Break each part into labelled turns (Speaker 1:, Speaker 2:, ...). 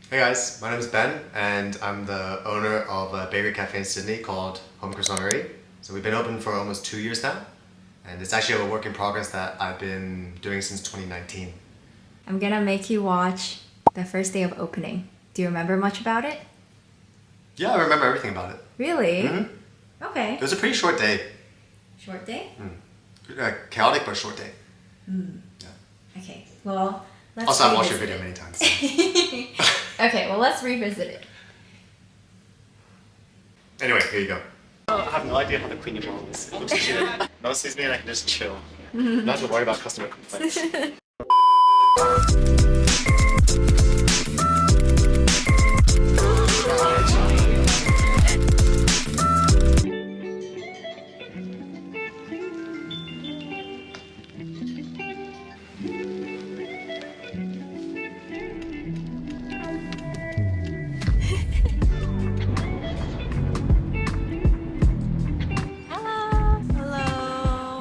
Speaker 1: Hey guys, my name is Ben and I'm the owner of a bakery cafe in Sydney called Home Croissanterie. So we've been open for almost 2 years now, and it's actually a work in progress that I've been doing since 2019.
Speaker 2: I'm gonna make you watch the first day of opening. Do you remember much about it?
Speaker 1: Yeah, I remember everything about it.
Speaker 2: Really?
Speaker 1: Mm-hmm.
Speaker 2: Okay.
Speaker 1: It was a pretty short day.
Speaker 2: Short day?
Speaker 1: Chaotic but short day. Yeah.
Speaker 2: Okay, well, let's
Speaker 1: Also, I've watched your
Speaker 2: revisit
Speaker 1: video many times.
Speaker 2: it. Okay, well, let's revisit it.
Speaker 1: Anyway, here you go.
Speaker 3: I have no idea how the Queen of World is. It looks cute. No, suits me and I can just chill. Not have to worry about customer complaints.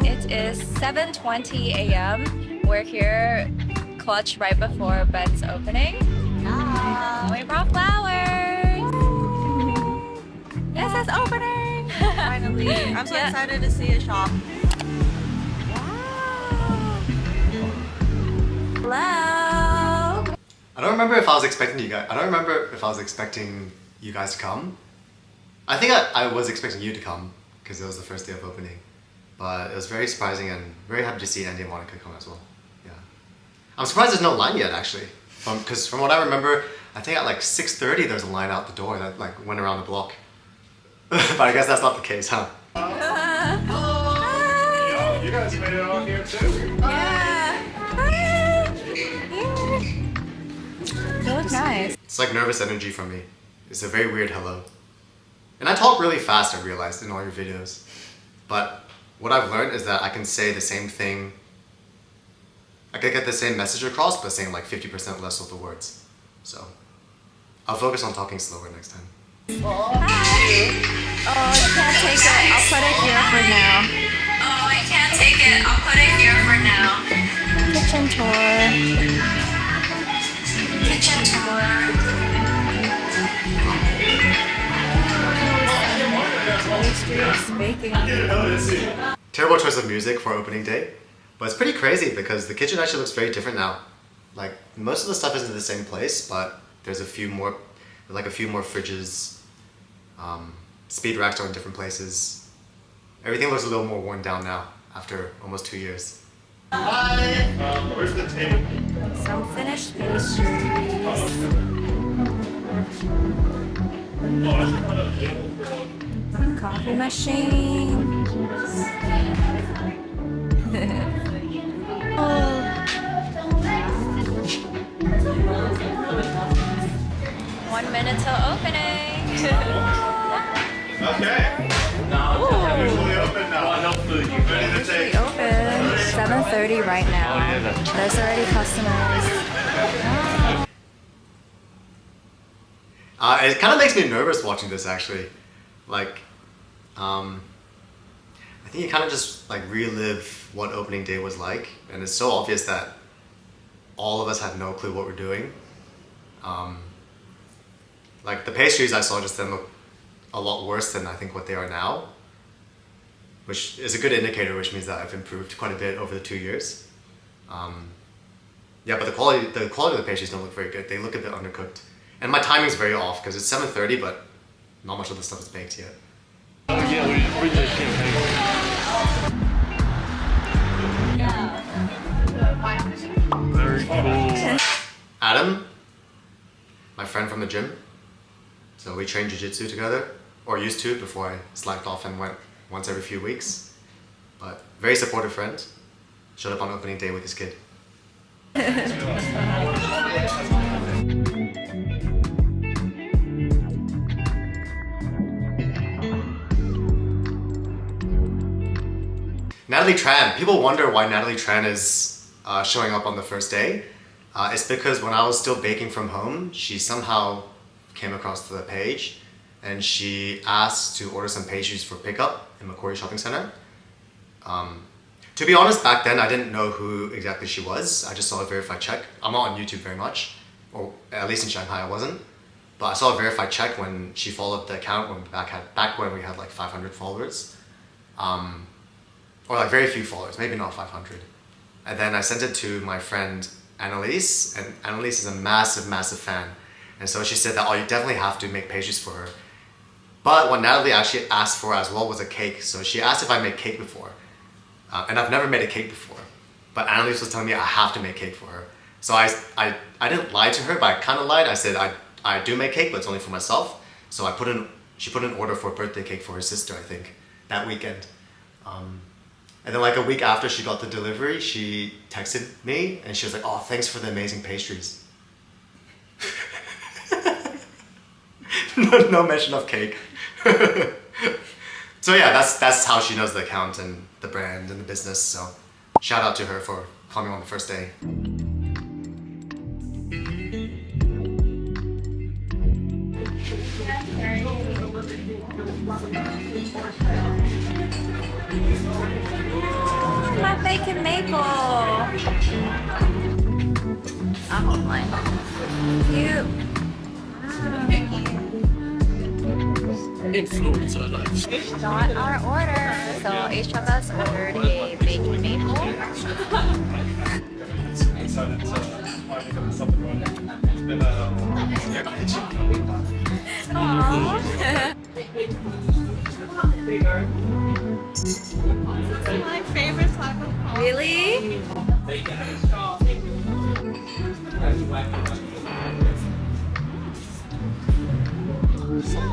Speaker 4: It is 7:20 a.m. We're here clutch right before Ben's opening. We brought flowers. Yes, it's opening.
Speaker 5: Finally. I'm so excited to see a shop.
Speaker 4: Hello.
Speaker 1: I don't remember if I was expecting you guys to come. I think I was expecting you to come because it was the first day of opening. But it was very surprising and very happy to see Andy and Monica come as well. Yeah. I'm surprised there's no line yet actually. Because from what I remember, I think at like 6:30 there's a line out the door that like went around the block. But I guess that's not the case, huh?
Speaker 3: You guys made it all here too.
Speaker 4: You look nice.
Speaker 1: It's like nervous energy from me. It's a very weird hello. And I talk really fast, I realized, in all your videos. But what I've learned is that I can say the same thing. I can get the same message across, but saying like 50% less of the words. So I'll focus on talking slower next time.
Speaker 4: Hi. Oh, I can't take it. I'll put it here for now. Oh, I can't take it. I'll put it here for now. Kitchen tour. Kitchen tour.
Speaker 1: Terrible choice of music for opening day, but it's pretty crazy because the kitchen actually looks very different now. Like most of the stuff is in the same place, but there's a few more fridges, speed racks are in different places. Everything looks a little more worn down now after almost 2 years.
Speaker 3: Hi! Where's the table?
Speaker 2: Some finished pastries. Coffee machine.
Speaker 4: One minute till opening.
Speaker 3: Okay. Usually open now. Ready to take.
Speaker 2: Open 7:30 right now. There's already customers.
Speaker 1: It kind of makes me nervous watching this actually. Like, I think you kind of just like relive what opening day was like, and it's so obvious that all of us had no clue what we're doing. Like the pastries I saw just then look a lot worse than I think what they are now, which is a good indicator, which means that I've improved quite a bit over the 2 years. Yeah, but the quality of the pastries don't look very good. They look a bit undercooked, and my timing's very off because it's 7:30, but not much of the stuff is baked yet.
Speaker 3: Very cool.
Speaker 1: Adam, my friend from the gym. So we train jiu-jitsu together, or used to before I slacked off and went once every few weeks. But very supportive friend. Showed up on opening day with his kid. Natalie Tran. People wonder why Natalie Tran is showing up on the first day. It's because when I was still baking from home, she somehow came across the page and she asked to order some pastries for pickup in Macquarie Shopping Centre. To be honest, back then I didn't know who exactly she was. I just saw a verified check. I'm not on YouTube very much, or at least in Shanghai I wasn't. But I saw a verified check when she followed the account back when we had like 500 followers. Or like very few followers, maybe not 500. And then I sent it to my friend Annalise, and Annalise is a massive, massive fan. And so she said that, oh, you definitely have to make pastries for her. But what Natalie actually asked for as well was a cake. So she asked if I made cake before. And I've never made a cake before. But Annalise was telling me I have to make cake for her. So I didn't lie to her, but I kind of lied. I said I do make cake, but it's only for myself. So she put an order for a birthday cake for her sister, I think, that weekend. And then like a week after she got the delivery, she texted me and she was like, oh, thanks for the amazing pastries. No mention of cake. So yeah, that's how she knows the account and the brand and the business. So shout out to her for coming on the first day.
Speaker 4: My bacon maple. I hold mine. Cute.
Speaker 6: Influencer life.
Speaker 4: Got our order. So each of us ordered a bacon maple. Aww.
Speaker 5: My favorite type of coffee.
Speaker 4: Really?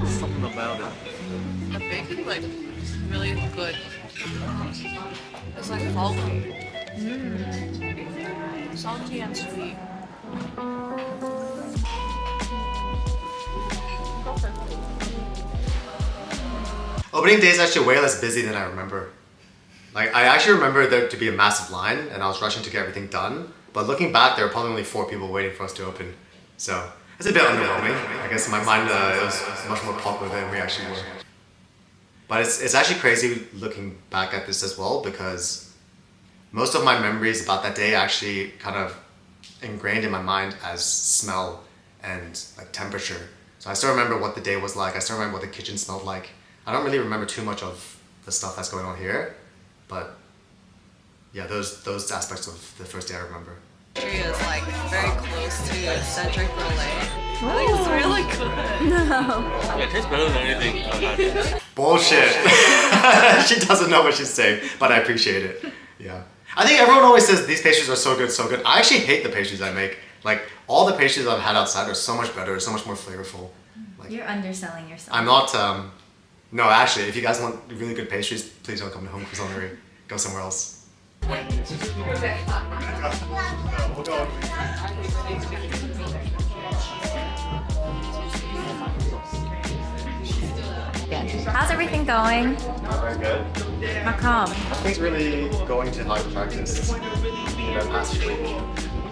Speaker 6: Something about it.
Speaker 5: The bacon like really good. It's like salty. Salty and sweet.
Speaker 1: Opening day is actually way less busy than I remember. Like, I actually remember there to be a massive line and I was rushing to get everything done. But looking back, there were probably only 4 people waiting for us to open. So, it's a bit underwhelming. I guess in my mind, it was much more popular than we actually were. But it's actually crazy looking back at this as well, because most of my memories about that day actually kind of ingrained in my mind as smell and like temperature. So I still remember what the day was like. I still remember what the kitchen smelled like. I don't really remember too much of the stuff that's going on here, but yeah, those aspects of the first day I remember.
Speaker 5: Pastry is like very close to Cedric Relay. I think it's really good.
Speaker 6: Yeah, it tastes better than anything I've had.
Speaker 1: Bullshit. She doesn't know what she's saying, but I appreciate it. Yeah. I think everyone always says these pastries are so good, so good. I actually hate the pastries I make. Like, all the pastries I've had outside are so much better, so much more flavorful. Like,
Speaker 2: You're underselling yourself.
Speaker 1: I'm not, no, actually, if you guys want really good pastries, please don't come to Home Cuisinerie. Go somewhere else.
Speaker 2: How's everything going?
Speaker 1: Very good.
Speaker 2: How come?
Speaker 1: Nothing's really going to hard practice in the past week.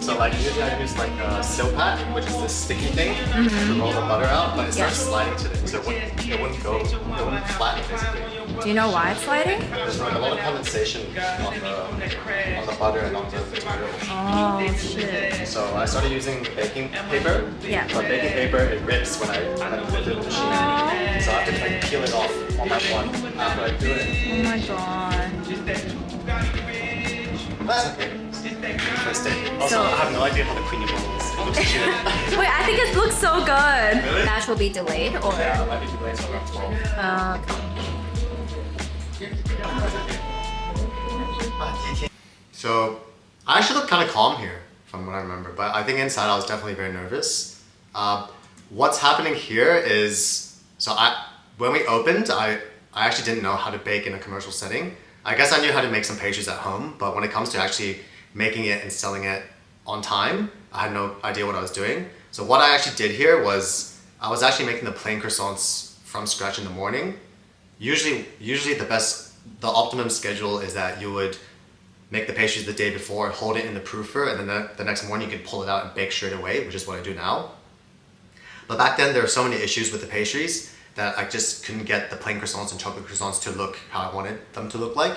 Speaker 1: So like usually I use like a silpat, which is this sticky thing to roll the butter out, but it starts sliding to it, so it wouldn't flatten basically.
Speaker 2: Do you know why it's sliding?
Speaker 1: There's like a lot of condensation on the butter and on the materials.
Speaker 2: Oh shit.
Speaker 1: So I started using baking paper.
Speaker 2: Yeah.
Speaker 1: But baking paper it rips when I put it in the machine. So I have to like peel it off one by one after I do it.
Speaker 2: Oh my god.
Speaker 1: That's okay. First day. Also, I have no idea how the queenie roll is. It looks cute.
Speaker 2: Wait, I think it looks so good.
Speaker 1: Really?
Speaker 2: Batch will be delayed or?
Speaker 1: Yeah, it might be delayed till around 12. So I actually look kind of calm here from what I remember, but I think inside I was definitely very nervous. What's happening here is, when we opened, I actually didn't know how to bake in a commercial setting. I guess I knew how to make some pastries at home, but when it comes to actually making it and selling it on time, I had no idea what I was doing. So what I actually did here was, I was actually making the plain croissants from scratch in the morning. Usually the optimum schedule is that you would make the pastries the day before, hold it in the proofer, and then the next morning you could pull it out and bake straight away, which is what I do now. But back then there were so many issues with the pastries that I just couldn't get the plain croissants and chocolate croissants to look how I wanted them to look like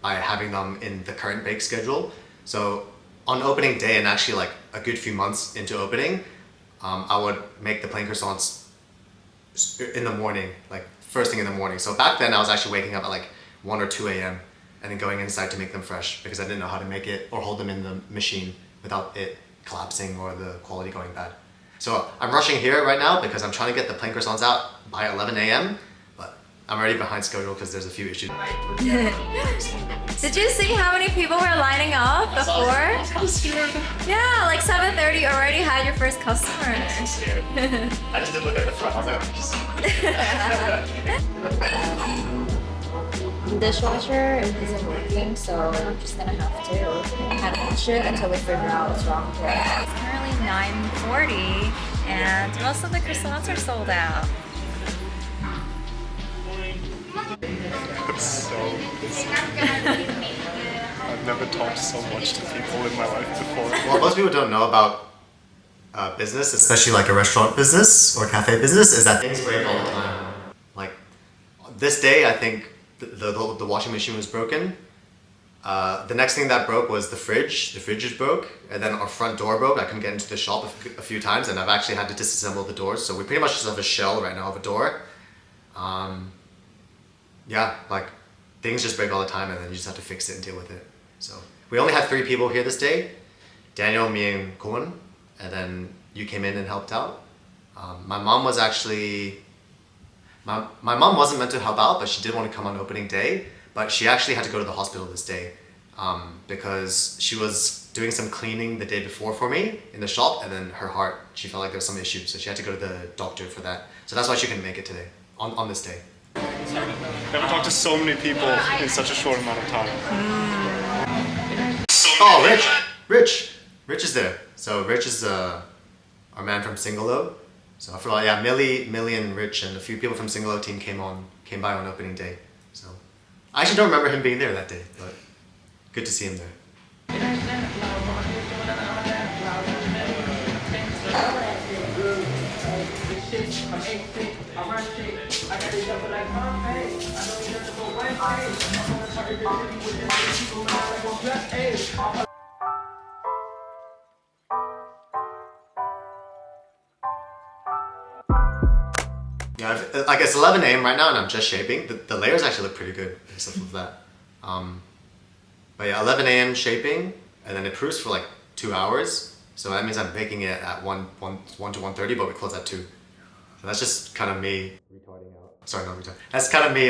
Speaker 1: by having them in the current bake schedule. So on opening day, and actually like a good few months into opening, I would make the plain croissants in the morning, like first thing in the morning. So back then I was actually waking up at like 1 or 2 a.m. and then going inside to make them fresh because I didn't know how to make it or hold them in the machine without it collapsing or the quality going bad. So I'm rushing here right now because I'm trying to get the plain croissants out by 11 a.m. But I'm already behind schedule because there's a few issues.
Speaker 2: Did you see how many people were lining up before? Yeah, like 7:30 already had your first customer.
Speaker 1: I'm scared. I just didn't look at the front. I was like,
Speaker 2: Dishwasher isn't working, so I'm just gonna have to hand wash it until we figure out what's wrong with it. It's currently 9:40 and most of the croissants are sold out.
Speaker 3: It's so busy. I've never talked so much to people in my life before.
Speaker 1: well, most people don't know about business, especially like a restaurant business or cafe business, is that things break all the time. Like this day, I think the washing machine was broken. The next thing that broke was the fridge. The fridge is broke, and then our front door broke. I couldn't get into the shop a few times, and I've actually had to disassemble the doors. So we pretty much just have a shell right now of a door. Yeah, like things just break all the time, and then you just have to fix it and deal with it. So we only had 3 people here this day: Daniel, me, and Koen, and then you came in and helped out. My mom was actually my mom wasn't meant to help out, but she did want to come on opening day. But she actually had to go to the hospital this day because she was doing some cleaning the day before for me in the shop, and then her heart, she felt like there was some issue, so she had to go to the doctor for that. So that's why she couldn't make it today on this day.
Speaker 3: Never talked to so many people in such a short amount of time.
Speaker 1: Oh, Rich is there. So Rich is our man from Singalo. So I forgot. Yeah, Millie and Rich and a few people from Singalo team came by on opening day. So I actually don't remember him being there that day, but good to see him there. Yeah, like it's 11 a.m. right now and I'm just shaping. The layers actually look pretty good based off of that. But yeah, 11 a.m. shaping, and then it proofs for like 2 hours. So that means I'm baking it at 1 to 1:30, but we close at 2. So that's just kind of me retarding out. Sorry, not retarding. That's kind of me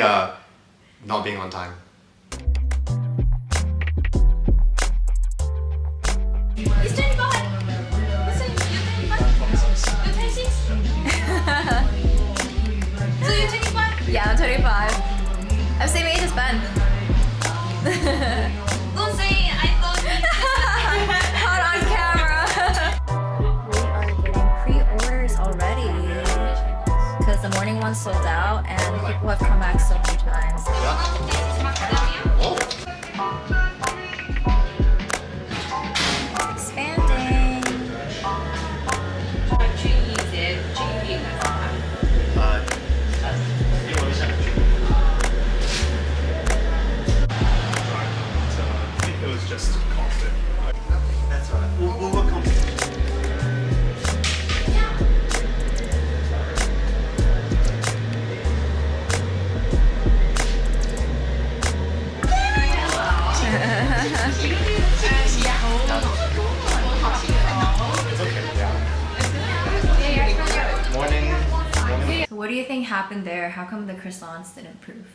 Speaker 1: not being on time.
Speaker 2: Yeah, I'm 25. I'm same age as Ben.
Speaker 4: Don't say I thought
Speaker 2: Caught on camera. We are getting pre-orders already because the morning one sold out and people have come back so many times. Expanding.
Speaker 3: It was just constant.
Speaker 1: That's all right. We'll work on it. It's okay, yeah. Morning.
Speaker 2: So what do you think happened there? How come the croissants didn't proof?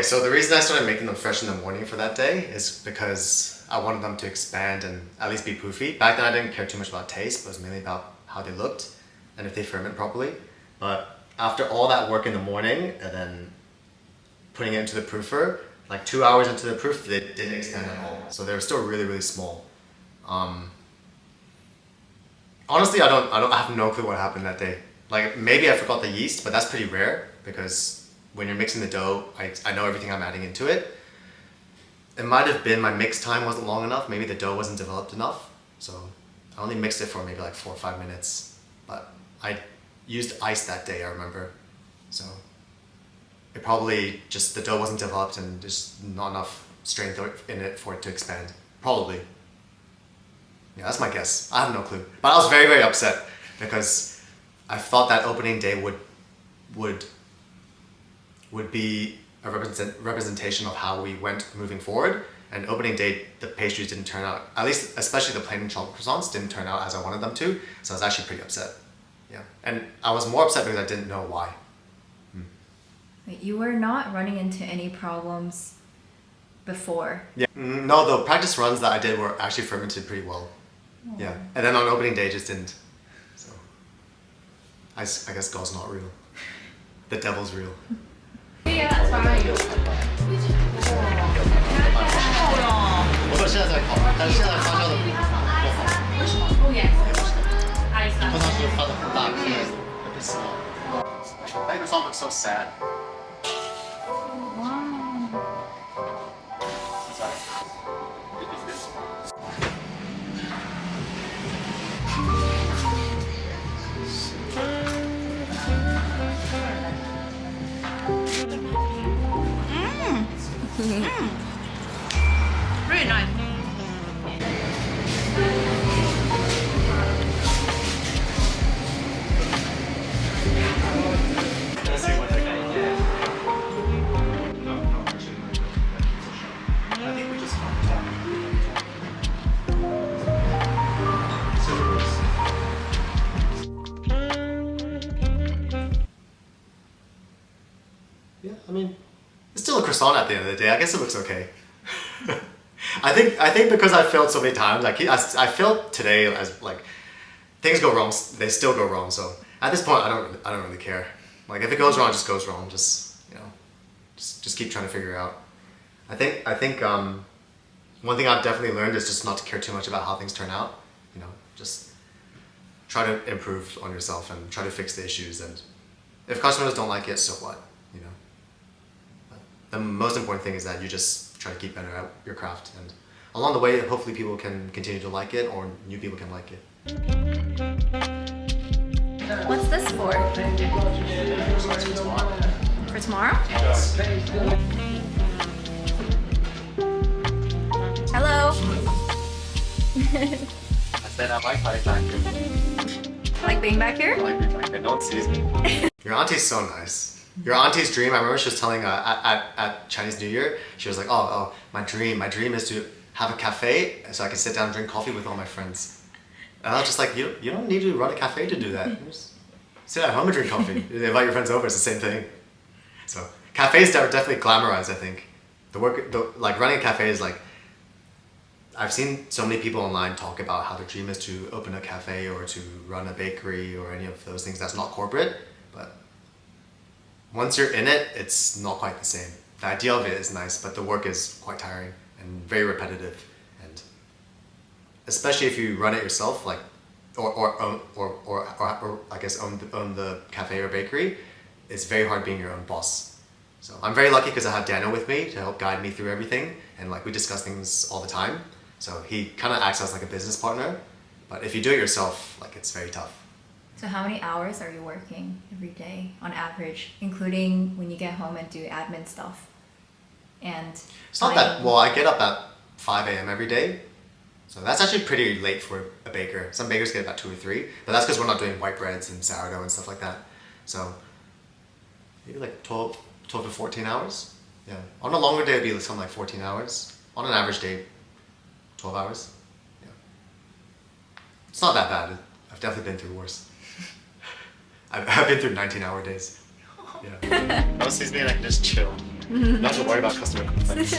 Speaker 1: So the reason I started making them fresh in the morning for that day is because I wanted them to expand and at least be poofy. Back then I didn't care too much about taste, but it was mainly about how they looked and if they ferment properly. But after all that work in the morning and then putting it into the proofer, like 2 hours into the proof, they didn't expand at all. So they were still really, really small. Honestly, I have no clue what happened that day. Like maybe I forgot the yeast, but that's pretty rare because when you're mixing the dough, I know everything I'm adding into it. It might have been my mix time wasn't long enough. Maybe the dough wasn't developed enough. So I only mixed it for maybe like 4 or 5 minutes. But I used ice that day, I remember. So it probably just, the dough wasn't developed and just not enough strength in it for it to expand. Probably. Yeah, that's my guess. I have no clue. But I was very, very upset because I thought that opening day would be a representation of how we went moving forward. And opening day, the pastries didn't turn out, at least especially the plain chocolate croissants, didn't turn out as I wanted them to. So I was actually pretty upset. Yeah, and I was more upset because I didn't know why.
Speaker 2: Wait, you were not running into any problems before.
Speaker 1: Yeah, no, the practice runs that I did were actually fermented pretty well. Yeah, and then on opening day, it just didn't. So I guess God's not real. The devil's real. 我说现在在烤，但是现在发酵的不好。为什么？通常是发的很大，现在会被死掉。That croissant looks so sad.
Speaker 5: Really nice.
Speaker 1: Yeah, I mean, it's still a croissant at the end of the day. I guess it looks okay. I think because I failed so many times, like I failed today as like things go wrong, they still go wrong. So at this point, I don't really care. Like if it goes wrong, it just goes wrong. Just just keep trying to figure it out. I think one thing I've definitely learned is just not to care too much about how things turn out. Just try to improve on yourself and try to fix the issues. And if customers don't like it, so what? The most important thing is that you just try to keep better at your craft, and along the way, hopefully people can continue to like it, or new people can like it.
Speaker 2: What's this for? For tomorrow? Hello.
Speaker 1: I said I like my back here.
Speaker 2: Like being back here?
Speaker 1: I like being back here. No one sees me. Your auntie's so nice. Your auntie's dream, I remember she was telling at Chinese New Year, she was like, oh, my dream is to have a cafe so I can sit down and drink coffee with all my friends. And I was just like, you don't need to run a cafe to do that. You just sit at home and drink coffee. You invite your friends over, it's the same thing. So cafes are definitely glamorized, I think. Like running a cafe is like, I've seen so many people online talk about how their dream is to open a cafe or to run a bakery or any of those things that's not corporate, but once you're in it, it's not quite the same. The idea of it is nice, but the work is quite tiring and very repetitive. And especially if you run it yourself, like, or I guess own the cafe or bakery, it's very hard being your own boss. So I'm very lucky because I have Daniel with me to help guide me through everything, and like we discuss things all the time. So he kind of acts as like a business partner. But if you do it yourself, like it's very tough.
Speaker 2: So how many hours are you working every day on average, including when you get home and do admin stuff? And
Speaker 1: it's not that, well, I get up at 5 a.m. every day. So that's actually pretty late for a baker. Some bakers get about 2 or 3, but that's because we're not doing white breads and sourdough and stuff like that. So maybe like 12 to 14 hours. Yeah. On a longer day, it'd be something like 14 hours. On an average day, 12 hours. Yeah. It's not that bad. I've definitely been through worse. I've been through 19-hour days. Yeah. Most days mean I can just chill. Not to worry about customer complaints.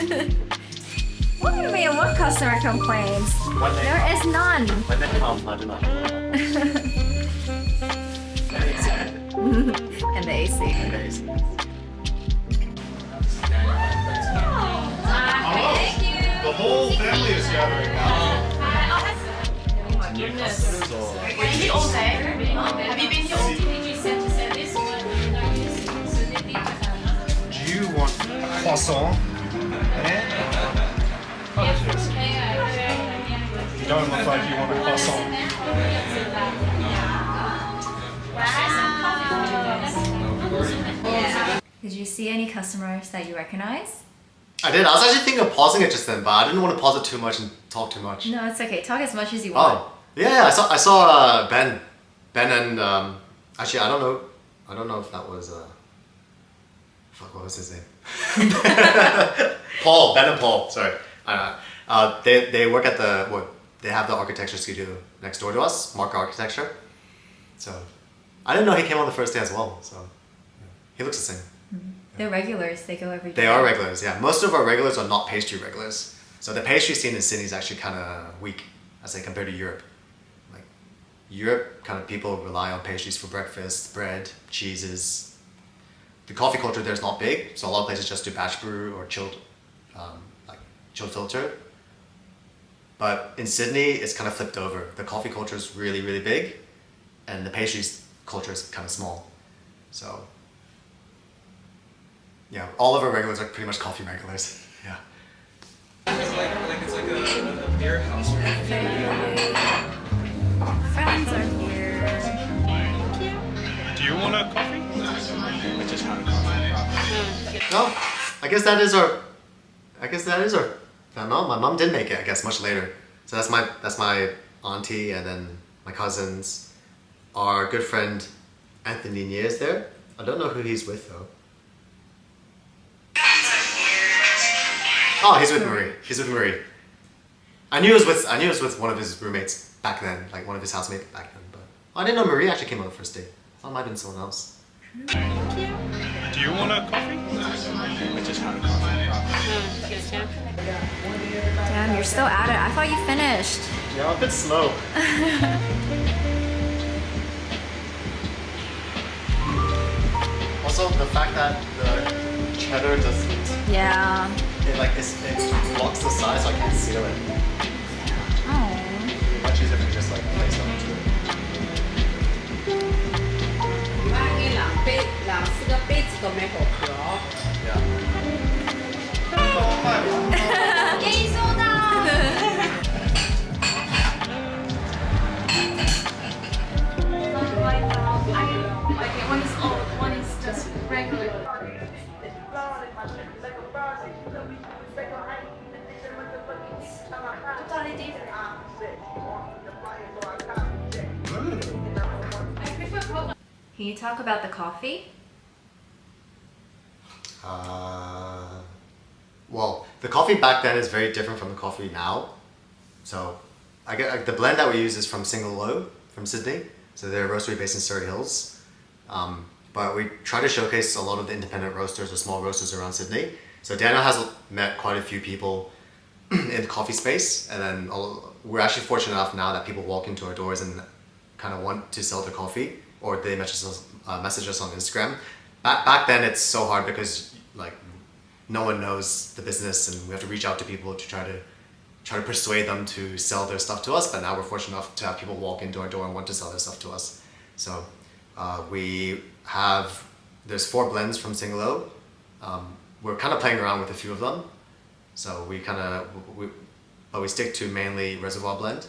Speaker 2: What do you mean, what customer complains? There is none.
Speaker 1: When they come, I do not.
Speaker 2: And the AC.
Speaker 3: The whole family is gathering now.
Speaker 5: Oh my goodness. Were you here all day? Have you been here all day?
Speaker 3: Do you want croissant? You don't look like you want a croissant.
Speaker 2: Did you see any customers that you recognize?
Speaker 1: I did. I was actually thinking of pausing it just then, but I didn't want to pause it too much and talk too much.
Speaker 2: No, it's okay. Talk as much as you want.
Speaker 1: Oh, yeah. I saw Ben and actually I don't know if that was fuck, what was his name? Paul. Ben and Paul. Sorry. They work at they have the architecture studio next door to us, Mark Architecture. So I didn't know he came on the first day as well. So yeah. He looks the same.
Speaker 2: They're regulars. They go every day.
Speaker 1: They are regulars, yeah. Most of our regulars are not pastry regulars. So the pastry scene in Sydney is actually kind of weak, I say, compared to Europe. Like Europe, kind of people rely on pastries for breakfast, bread, cheeses. The coffee culture there is not big, so a lot of places just do batch brew or chilled filter. But in Sydney, it's kind of flipped over. The coffee culture is really, really big, and the pastries culture is kind of small. So yeah, all of our regulars are pretty much coffee regulars. Yeah.
Speaker 3: It's like a beer house.
Speaker 2: Friends are here.
Speaker 3: Do you want a coffee? I just had a coffee.
Speaker 1: No, I guess that is our. No, my mom did make it. I guess much later. So that's my auntie, and then my cousins. Our good friend Anthony Nia is there. I don't know who he's with though. Oh, he's with Marie. I knew it was with one of his roommates back then, like one of his housemates back then. But I didn't know Marie actually came on the first day. I thought it might have been someone else.
Speaker 3: Do you want a coffee? I just had a coffee.
Speaker 2: Damn, you're still at it. I thought you finished.
Speaker 1: Yeah, I'm a bit slow. Also, the fact that the cheddar doesn't.
Speaker 2: Yeah.
Speaker 1: It blocks the side, so I can't seal it.
Speaker 2: Oh.
Speaker 1: Much easier if you just like place it onto it.
Speaker 5: One is just regular. Totally different.
Speaker 2: Can you talk about the coffee?
Speaker 1: Well, the coffee back then is very different from the coffee now. So, I get the blend that we use is from Single Low from Sydney. So they're a roastery based in Surrey Hills. But we try to showcase a lot of the independent roasters or small roasters around Sydney. So Daniel has met quite a few people in the coffee space, and then we're actually fortunate enough now that people walk into our doors and kind of want to sell their coffee, or they message us on Instagram. Back then it's so hard because like no one knows the business, and we have to reach out to people to try to persuade them to sell their stuff to us. But now we're fortunate enough to have people walk into our door and want to sell their stuff to us. So there's 4 blends from Singlo. We're kind of playing around with a few of them. So but we stick to mainly Reservoir blend.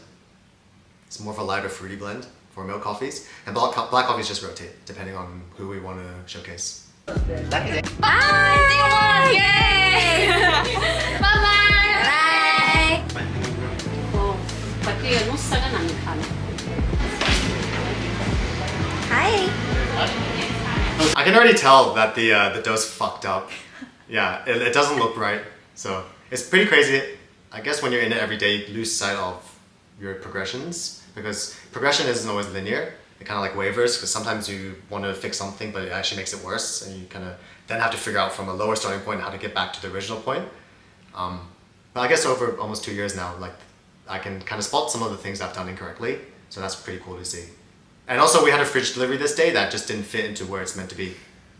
Speaker 1: It's more of a lighter fruity blend for milk coffees. And black coffees just rotate depending on who we want to showcase.
Speaker 2: Bye! Yay! Bye-bye! Hi!
Speaker 1: I can already tell that the dough's fucked up. Yeah, it doesn't look right. So it's pretty crazy. I guess when you're in it every day, you lose sight of your progressions, because progression isn't always linear. It kind of like wavers, because sometimes you want to fix something, but it actually makes it worse, and you kind of then have to figure out from a lower starting point how to get back to the original point. But I guess over almost 2 years now, like I can kind of spot some of the things I've done incorrectly, so that's pretty cool to see. And also we had a fridge delivery this day that just didn't fit into where it's meant to be.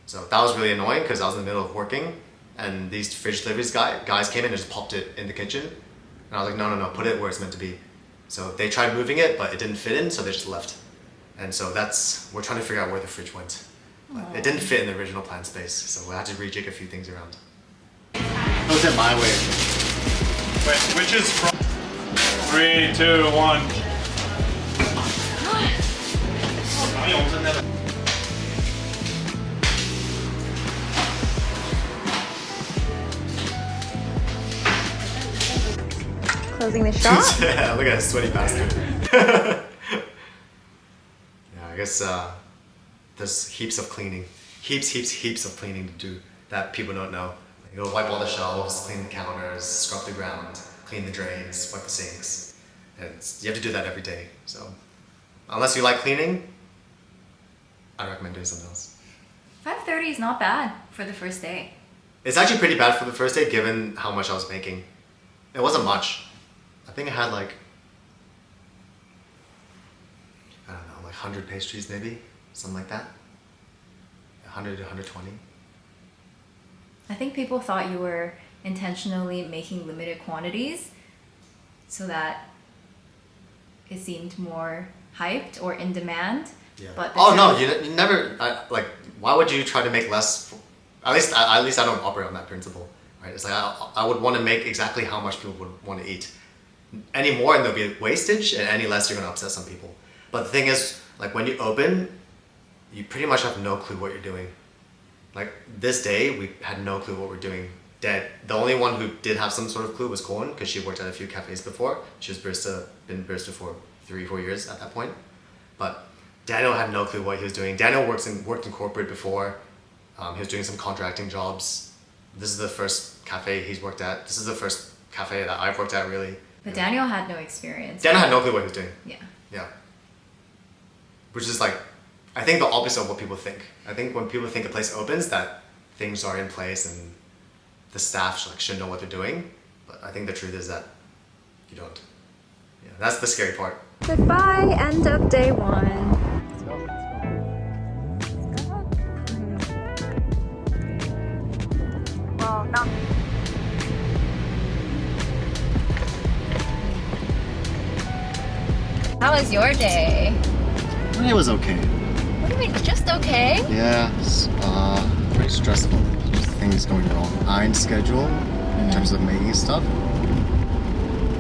Speaker 1: So that was really annoying because I was in the middle of working, and these fridge deliveries guys came in and just popped it in the kitchen. And I was like, no, put it where it's meant to be. So they tried moving it, but it didn't fit in, so they just left. And so we're trying to figure out where the fridge went. But it didn't fit in the original plan space, so we had to rejig a few things around. It was in my way.
Speaker 3: Wait, which is from 3, 2, 1.
Speaker 2: closing the shop.
Speaker 1: Yeah, look at that sweaty bastard. Yeah, I guess there's heaps of cleaning. Heaps of cleaning to do that people don't know. You go wipe all the shelves, clean the counters, scrub the ground, clean the drains, wipe the sinks. And you have to do that every day. So unless you like cleaning, I recommend doing something else.
Speaker 2: 5:30 is not bad for the first day.
Speaker 1: It's actually pretty bad for the first day given how much I was making. It wasn't much. I think I had like, I don't know, like 100 pastries maybe, something like that. 100 to 120.
Speaker 2: I think people thought you were intentionally making limited quantities so that it seemed more hyped or in demand.
Speaker 1: Yeah.
Speaker 2: But
Speaker 1: Oh no, you never, like, why would you try to make less? At least I don't operate on that principle, right? It's like I would want to make exactly how much people would want to eat. Any more and there'll be wastage, and any less you're going to upset some people. But the thing is, like when you open, you pretty much have no clue what you're doing. Like this day, we had no clue what we're doing. Dead. The only one who did have some sort of clue was Corn, because she worked at a few cafes before. She was been barista for 3-4 years at that point. But Daniel had no clue what he was doing. Daniel worked in corporate before. He was doing some contracting jobs. This is the first cafe he's worked at. This is the first cafe that I've worked at, really.
Speaker 2: But Daniel had no experience.
Speaker 1: Daniel had no clue what he was doing.
Speaker 2: Yeah.
Speaker 1: Yeah. Which is like, I think the opposite of what people think. I think when people think a place opens, that things are in place and the staff should know what they're doing. But I think the truth is that you don't. Yeah, that's the scary part.
Speaker 2: Goodbye, end of day one. Well, not. How was your day?
Speaker 1: It was okay.
Speaker 2: What do you mean, just okay?
Speaker 1: Yeah, it's pretty stressful. Just things going wrong. Iron schedule in terms of making stuff.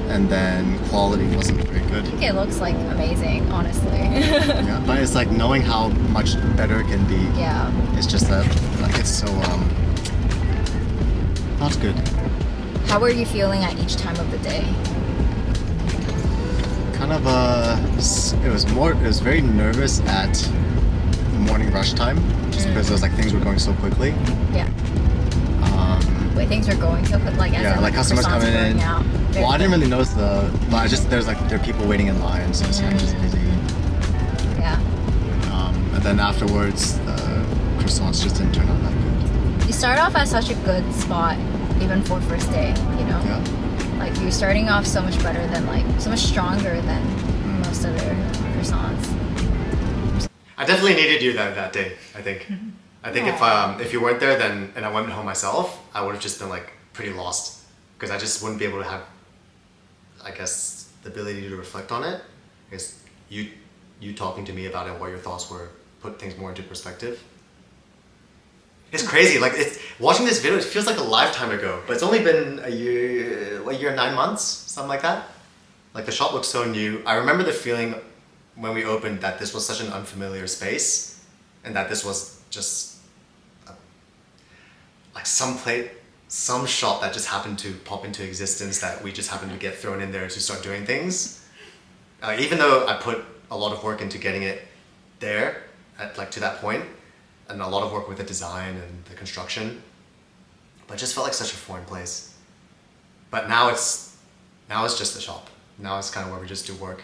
Speaker 1: And then quality wasn't very good.
Speaker 2: I think it looks like amazing, honestly.
Speaker 1: Yeah, but it's like knowing how much better it can be.
Speaker 2: Yeah.
Speaker 1: It's just that like it's so not good.
Speaker 2: How were you feeling at each time of the day?
Speaker 1: Kind of it was very nervous at morning rush time, just because it was like things were going so quickly.
Speaker 2: Yeah. Wait, things were going so quick, like as
Speaker 1: Yeah,
Speaker 2: in,
Speaker 1: like customers
Speaker 2: croissants
Speaker 1: coming in.
Speaker 2: going out.
Speaker 1: Well, I didn't really notice but I just there are people waiting in line, so it's kind of just busy.
Speaker 2: Yeah.
Speaker 1: And then afterwards, the croissants just didn't turn out that good.
Speaker 2: You start off at such a good spot, even for first day, you know?
Speaker 1: Yeah.
Speaker 2: Like you're starting off so much better than so much stronger than most other croissants.
Speaker 1: I definitely needed you that day, I think. I think if you weren't there then and I went home myself, I would have just been like pretty lost. Because I just wouldn't be able to have, I guess, the ability to reflect on it. I guess you talking to me about it, what your thoughts were, put things more into perspective. It's crazy, like watching this video, it feels like a lifetime ago, but it's only been a year and 9 months, something like that. Like the shop looks so new. I remember the feeling when we opened that this was such an unfamiliar space and that this was just like some shop that just happened to pop into existence that we just happened to get thrown in there to start doing things. Even though I put a lot of work into getting it there, to that point, and a lot of work with the design and the construction, but it just felt like such a foreign place. But now it's just the shop. Now it's kind of where we just do work.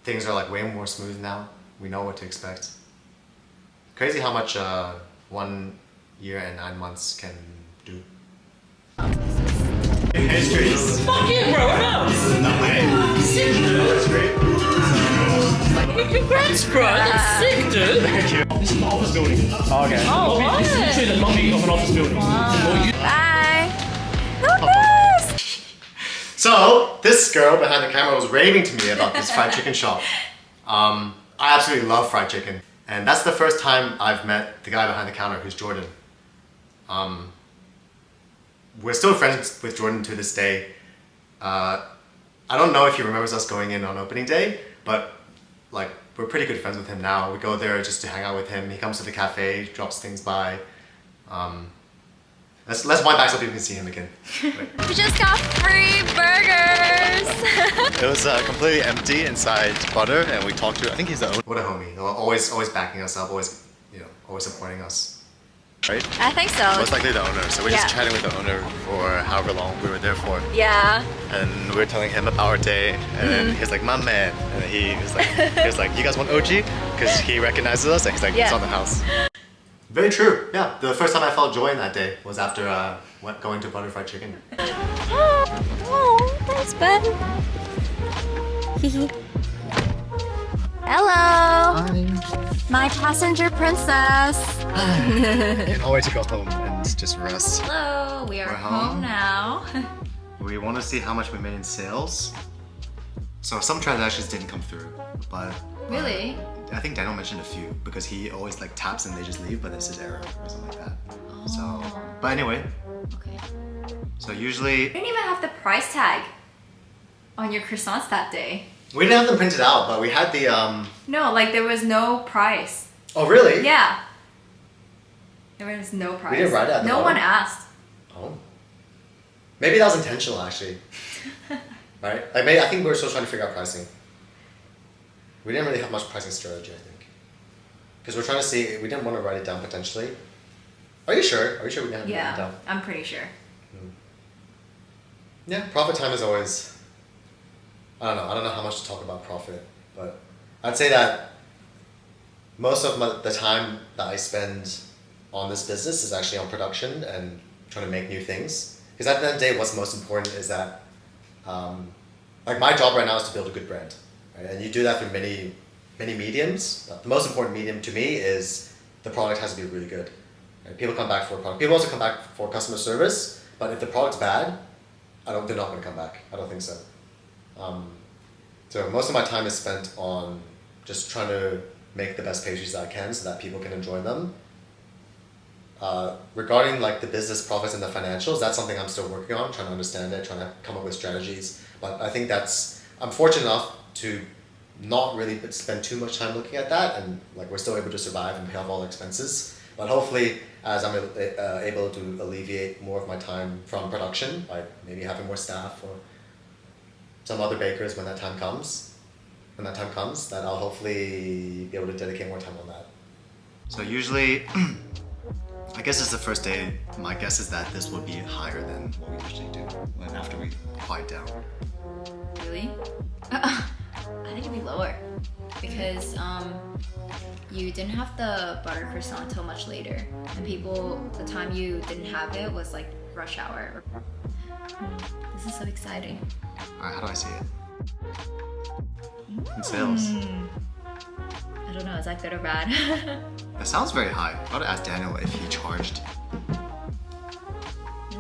Speaker 1: Things are like way more smooth now. We know what to expect. Crazy how much 1 year and 9 months can do. Pastries.
Speaker 6: Fuck you, bro, no!
Speaker 1: No way. That's great.
Speaker 6: Congrats, bro! That's sick, dude!
Speaker 1: Thank you.
Speaker 3: This is an office building. Oh, okay.
Speaker 6: Oh, what?
Speaker 3: This is literally the lobby of an office building.
Speaker 2: Bye! Lucas!
Speaker 1: So, this girl behind the camera was raving to me about this fried chicken shop. I absolutely love fried chicken. And that's the first time I've met the guy behind the counter, who's Jordan. We're still friends with Jordan to this day. I don't know if he remembers us going in on opening day, but like we're pretty good friends with him now. We go there just to hang out with him. He comes to the cafe, drops things by. Let's wind back so people can see him again.
Speaker 4: We just got free burgers.
Speaker 1: It was completely empty inside Butter, and we talked to. I think he's the owner. What a homie! Always backing us up. Always supporting us. Right?
Speaker 4: I think so.
Speaker 1: Most likely the owner. So we're
Speaker 4: Yeah.
Speaker 1: just chatting with the owner for however long we were there for.
Speaker 4: Yeah.
Speaker 1: And we were telling him about our day, and he's like, "My man," and he was like, "You guys want OG?" Because he recognizes us, and he's like, "It's
Speaker 4: Yeah.
Speaker 1: on the house." Very true. Yeah, the first time I felt joy in that day was after going to Butter Fried Chicken.
Speaker 4: Oh, thanks, Ben. Hello. My passenger princess.
Speaker 1: Can't wait to go home and just rest.
Speaker 2: Hello, we are
Speaker 1: We're
Speaker 2: home
Speaker 1: home.
Speaker 2: now.
Speaker 1: We want to see how much we made in sales. So some transactions didn't come through, but
Speaker 2: Really?
Speaker 1: I think Daniel mentioned a few because he always like taps and they just leave, but this is error or something like that. So, but anyway,
Speaker 2: Okay.
Speaker 1: so usually
Speaker 2: You didn't even have the price tag on your croissants that day.
Speaker 1: we didn't have them printed out, but we had the
Speaker 2: No, like there was no price.
Speaker 1: Oh really?
Speaker 2: Yeah. There was no price.
Speaker 1: didn't write it at the
Speaker 2: No
Speaker 1: bottom?
Speaker 2: one asked.
Speaker 1: Oh. Maybe that was intentional actually. Right? Like maybe I think we were still trying to figure out pricing. We didn't really have much pricing strategy, I think. Because we're trying to see, we didn't want to write it down potentially. Are you sure? Are you sure we didn't have it written
Speaker 2: Yeah,
Speaker 1: down?
Speaker 2: I'm pretty sure.
Speaker 1: Yeah, profit time is always, I don't know how much to talk about profit, but I'd say that most of the time that I spend on this business is actually on production and trying to make new things. Because at the end of the day, what's most important is that, like my job right now is to build a good brand, right? And you do that through many mediums. The most important medium to me is the product has to be really good. Right? People come back for a product. People also come back for customer service, but if the product's bad, they're not going to come back. I don't think so. So most of my time is spent on just trying to make the best pastries that I can so that people can enjoy them. Regarding like the business profits and the financials, that's something I'm still working on, trying to understand it, trying to come up with strategies. But I think I'm fortunate enough to not really spend too much time looking at that, and like we're still able to survive and pay off all expenses. But hopefully, as I'm able to alleviate more of my time from production by maybe having more staff or some other bakers when that time comes, that I'll hopefully be able to dedicate more time on that. So usually, I guess it's the first day. My guess is that this will be higher than what we usually do after we quiet down.
Speaker 2: Really? I think it'd be lower because you didn't have the butter croissant until much later, and the time you didn't have it was like rush hour. This is so exciting.
Speaker 1: Alright, how do I see it? In sales.
Speaker 2: I don't know, is that good or bad?
Speaker 1: It sounds very high. I ought to ask Daniel if he charged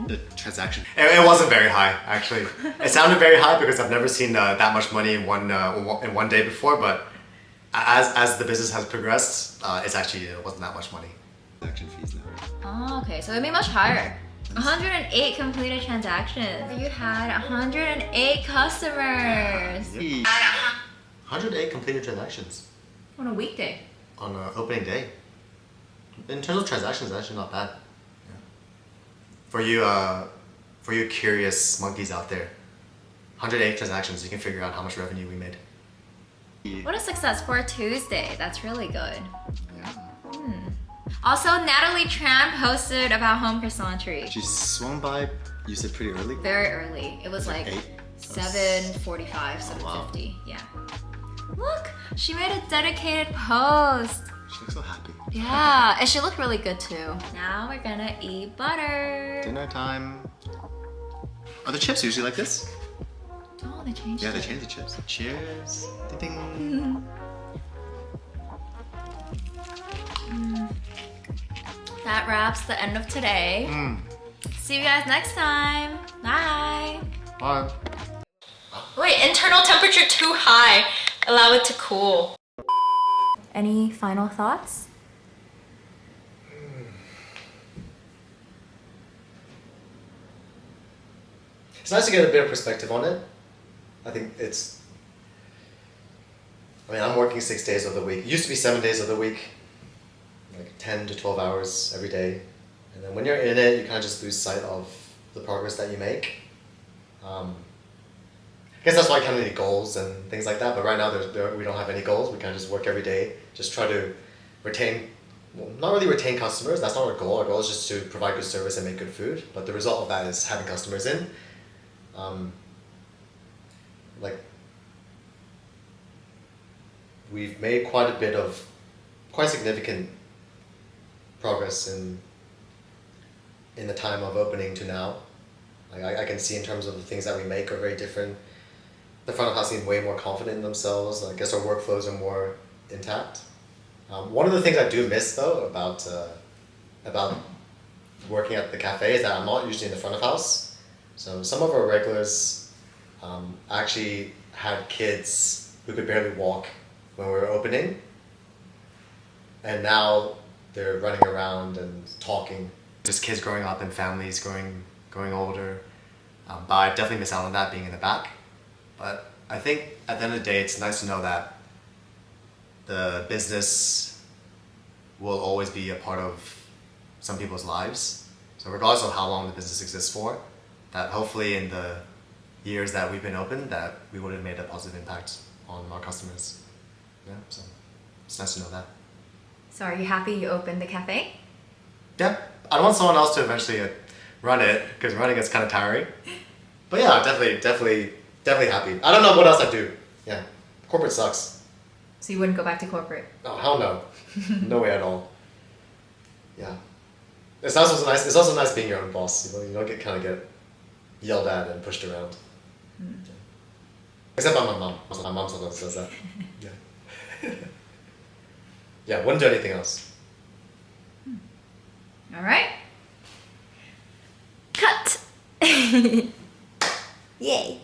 Speaker 1: the transaction. It wasn't very high, actually. It sounded very high because I've never seen that much money in one day before. But as the business has progressed, it wasn't that much money. Transaction fees now.
Speaker 2: Oh, okay, so it'd be much higher. 108 completed transactions. You had 108 customers.
Speaker 1: 108 completed transactions
Speaker 2: On a weekday.
Speaker 1: on opening day. In terms of transactions, that's actually not bad. Yeah. For you curious monkeys out there, 108 transactions, you can figure out how much revenue we made.
Speaker 2: What a success for a Tuesday. That's really good.
Speaker 1: Yeah.
Speaker 2: Also, Natalie Tran posted about home croissantery.
Speaker 1: She swung by, you said pretty early?
Speaker 2: Very early. It was like
Speaker 1: 8?
Speaker 2: 7:45,
Speaker 1: Oh, wow.
Speaker 2: 7:50. Yeah. Look, she made a dedicated post.
Speaker 1: She looks so happy.
Speaker 2: Yeah, and she looked really good too. Now we're gonna eat butter.
Speaker 1: Dinner time. Are the chips usually like this?
Speaker 2: Oh, they changed
Speaker 1: Yeah,
Speaker 2: it.
Speaker 1: they changed the chips. Cheers. Ding ding.
Speaker 2: That wraps the end of today. See you guys next time. Bye.
Speaker 1: Bye.
Speaker 2: Wait, internal temperature too high. Allow it to cool. Any final thoughts?
Speaker 1: It's nice to get a bit of perspective on it. I think I'm working 6 days of the week. It used to be 7 days of the week, like 10 to 12 hours every day. And then when you're in it, you kind of just lose sight of the progress that you make. I guess that's why I kind of need goals and things like that. But right now, we don't have any goals. We kind of just work every day, just try to retain, well, not really retain customers. That's not our goal. Our goal is just to provide good service and make good food. But the result of that is having customers in. Like, we've made quite significant progress in the time of opening to now. Like I can see in terms of the things that we make are very different. The front of house seem way more confident in themselves. I guess our workflows are more intact. One of the things I do miss though about working at the cafe is that I'm not usually in the front of house. So some of our regulars actually had kids who could barely walk when we were opening, and now they're running around and talking. Just kids growing up and families growing older. But I definitely miss out on that being in the back. But I think at the end of the day, it's nice to know that the business will always be a part of some people's lives. So regardless of how long the business exists for, that hopefully in the years that we've been open, that we would have made a positive impact on our customers. Yeah, so it's nice to know that.
Speaker 2: So are you happy you opened the cafe?
Speaker 1: Yeah, I want someone else to eventually run it, because running is kind of tiring. But yeah, definitely happy. I don't know what else I'd do. Yeah, corporate sucks.
Speaker 2: So you wouldn't go back to corporate?
Speaker 1: Oh, hell no. No way at all. Yeah. It's also nice being your own boss. You don't get yelled at and pushed around. Yeah. Except by my mom. My mom sometimes says that. Yeah. Yeah, wouldn't do anything else.
Speaker 2: All right. Cut! Yay.